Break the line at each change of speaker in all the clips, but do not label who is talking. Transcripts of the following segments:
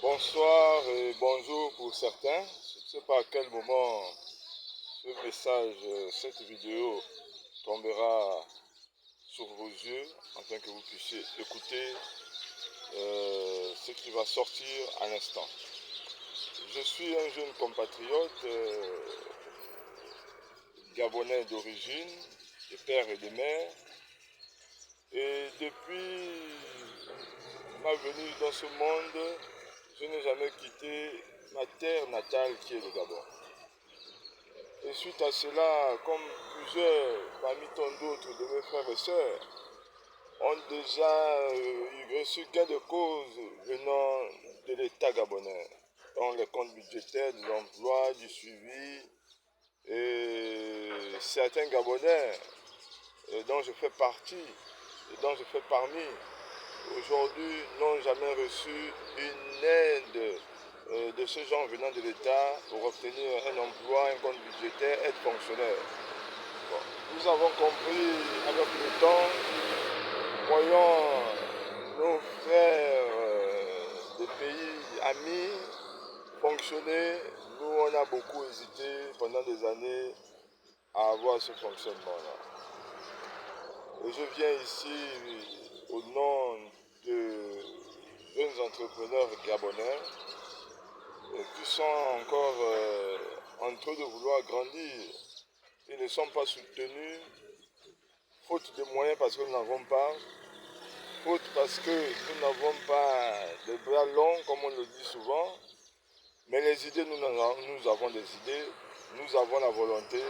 Bonsoir et bonjour pour certains. Je ne sais pas à quel moment ce message, cette vidéo tombera sur vos yeux afin que vous puissiez écouter ce qui va sortir à l'instant. Je suis un jeune compatriote gabonais d'origine, de père et de mère, et depuis ma venue dans ce monde, je n'ai jamais quitté ma terre natale qui est le Gabon. Et suite à cela, comme plusieurs, parmi tant d'autres de mes frères et sœurs, ont déjà reçu gain de cause venant de l'État gabonais, dans les comptes budgétaires, de l'emploi, du suivi, et certains Gabonais dont je fais partie, et dont je fais parmi, aujourd'hui n'ont jamais reçu une aide de ce genre venant de l'État pour obtenir un emploi, un compte budgétaire, être fonctionnaire. Bon, nous avons compris avec le temps, voyant nos frères des pays amis fonctionner, nous on a beaucoup hésité pendant des années à avoir ce fonctionnement-là. Et je viens ici au nom de jeunes entrepreneurs gabonais qui sont encore en train de vouloir grandir. Ils ne sont pas soutenus, faute de moyens parce que nous n'avons pas, faute parce que nous n'avons pas de bras longs comme on le dit souvent, mais les idées, nous avons des idées, nous avons la volonté.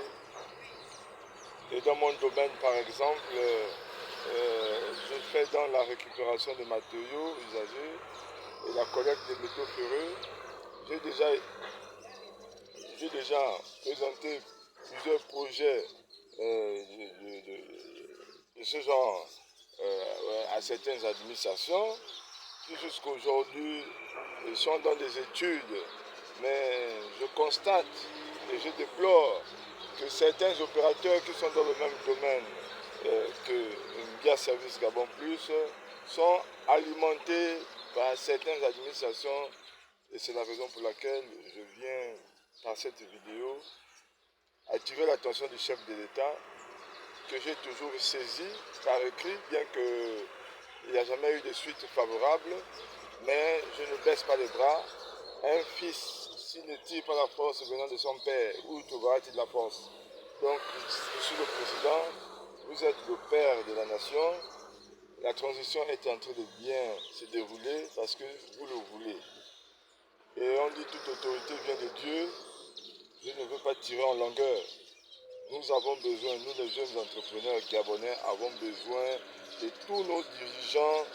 Et dans mon domaine par exemple, je fais dans la récupération de matériaux usagés et la collecte des métaux ferreux. J'ai déjà présenté plusieurs projets de ce genre à certaines administrations qui jusqu'à aujourd'hui sont dans des études. Mais je constate et je déplore que certains opérateurs qui sont dans le même domaine que Mbia Service Gabon Plus sont alimentés par certaines administrations, et c'est la raison pour laquelle je viens par cette vidéo attirer l'attention du chef de l'État que j'ai toujours saisi par écrit, bien qu'il n'y a jamais eu de suite favorable, mais je ne baisse pas les bras. Un fils, s'il ne tire pas la force venant de son père, où trouvera-t-il la force? Donc, je suis le président, vous êtes le père de la nation, la transition est en train de bien se dérouler parce que vous le voulez. Et on dit toute autorité vient de Dieu, je ne veux pas tirer en longueur. Nous avons besoin, nous les jeunes entrepreneurs gabonais, avons besoin de tous nos dirigeants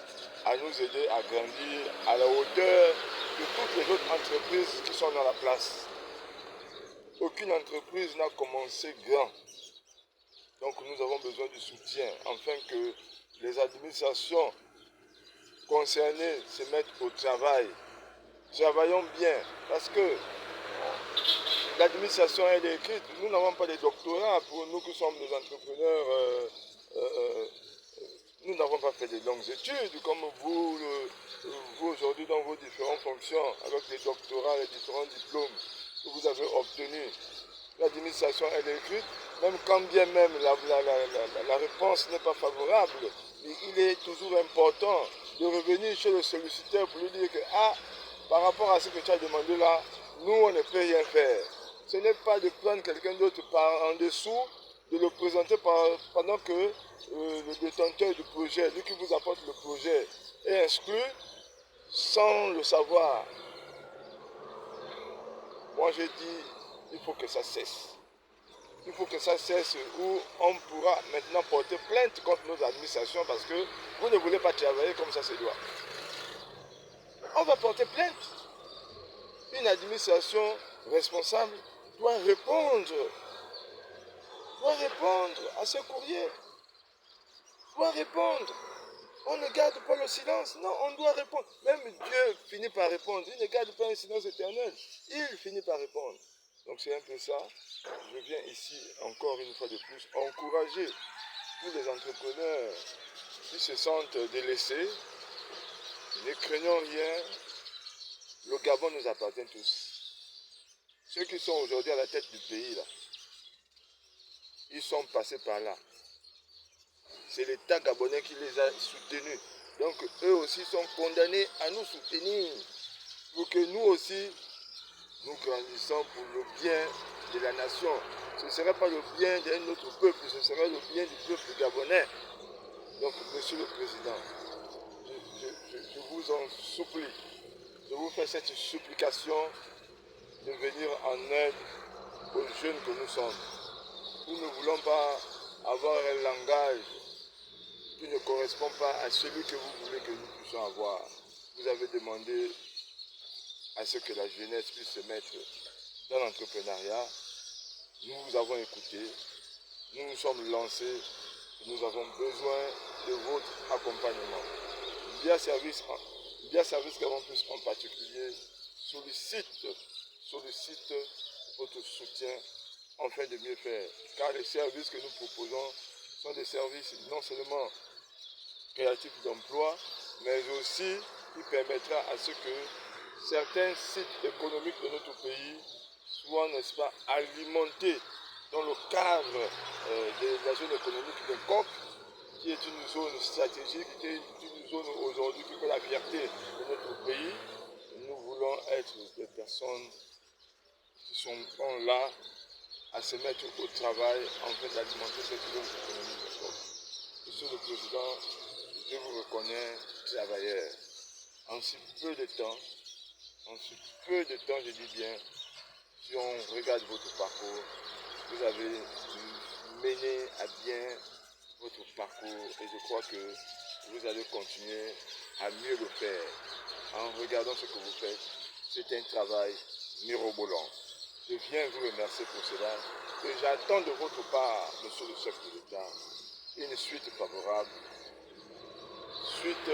à nous aider à grandir à la hauteur de toutes les autres entreprises qui sont dans la place. Aucune entreprise n'a commencé grand. Donc nous avons besoin du soutien afin que les administrations concernées se mettent au travail. Travaillons bien parce que l'administration elle est écrite. Nous n'avons pas de doctorat pour nous qui sommes des entrepreneurs. Nous n'avons pas fait de longues études comme vous, vous aujourd'hui dans vos différentes fonctions avec les doctorats, les différents diplômes que vous avez obtenus. L'administration elle est écrite, même quand bien même la réponse n'est pas favorable, mais il est toujours important de revenir chez le solliciteur pour lui dire que par rapport à ce que tu as demandé là, nous on ne peut rien faire. Ce n'est pas de prendre quelqu'un d'autre par en dessous, de le présenter pendant que le détenteur du projet, lui qui vous apporte le projet, est exclu sans le savoir. Moi j'ai dit, il faut que ça cesse. Il faut que ça cesse où on pourra maintenant porter plainte contre nos administrations parce que vous ne voulez pas travailler comme ça se doit. On va porter plainte. Une administration responsable doit répondre à ce courrier. Doit répondre. On ne garde pas le silence. Non, on doit répondre. Même Dieu finit par répondre. Il ne garde pas un silence éternel. Il finit par répondre. Donc c'est un peu ça. Je viens ici, encore une fois de plus, encourager tous les entrepreneurs qui se sentent délaissés. Ne craignons rien. Le Gabon nous appartient tous. Ceux qui sont aujourd'hui à la tête du pays, là, ils sont passés par là. C'est l'État gabonais qui les a soutenus. Donc eux aussi sont condamnés à nous soutenir pour que nous aussi, nous grandissons pour le bien de la nation. Ce ne serait pas le bien d'un autre peuple, ce serait le bien du peuple gabonais. Donc, Monsieur le Président, je vous en supplie, je vous fais cette supplication de venir en aide aux jeunes que nous sommes. Nous ne voulons pas avoir un langage qui ne correspond pas à celui que vous voulez que nous puissions avoir. Vous avez demandé à ce que la jeunesse puisse se mettre dans l'entrepreneuriat. Nous vous avons écouté, nous nous sommes lancés, nous avons besoin de votre accompagnement. Via Service Gabon Plus en particulier sollicite votre soutien afin de mieux faire. Car les services que nous proposons sont des services non seulement créatifs d'emploi, mais aussi qui permettra à ce que certains sites économiques de notre pays soient, n'est-ce pas, alimentés dans le cadre de la zone économique de Coq, qui est une zone stratégique, qui est une zone aujourd'hui qui fait la fierté de notre pays. Nous voulons être des personnes qui sont là à se mettre au travail afin d'alimenter cette zone économique de Coq. Monsieur le Président, je vous reconnais travailleur. En si peu de temps, je dis bien, si on regarde votre parcours, vous avez mené à bien votre parcours et je crois que vous allez continuer à mieux le faire. En regardant ce que vous faites, c'est un travail mirobolant. Je viens vous remercier pour cela et j'attends de votre part, Monsieur le chef de l'État, une suite favorable, suite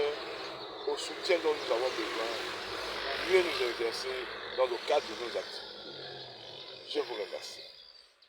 au soutien dont nous avons besoin pour mieux nous exercer dans le cadre de nos activités. Je vous remercie.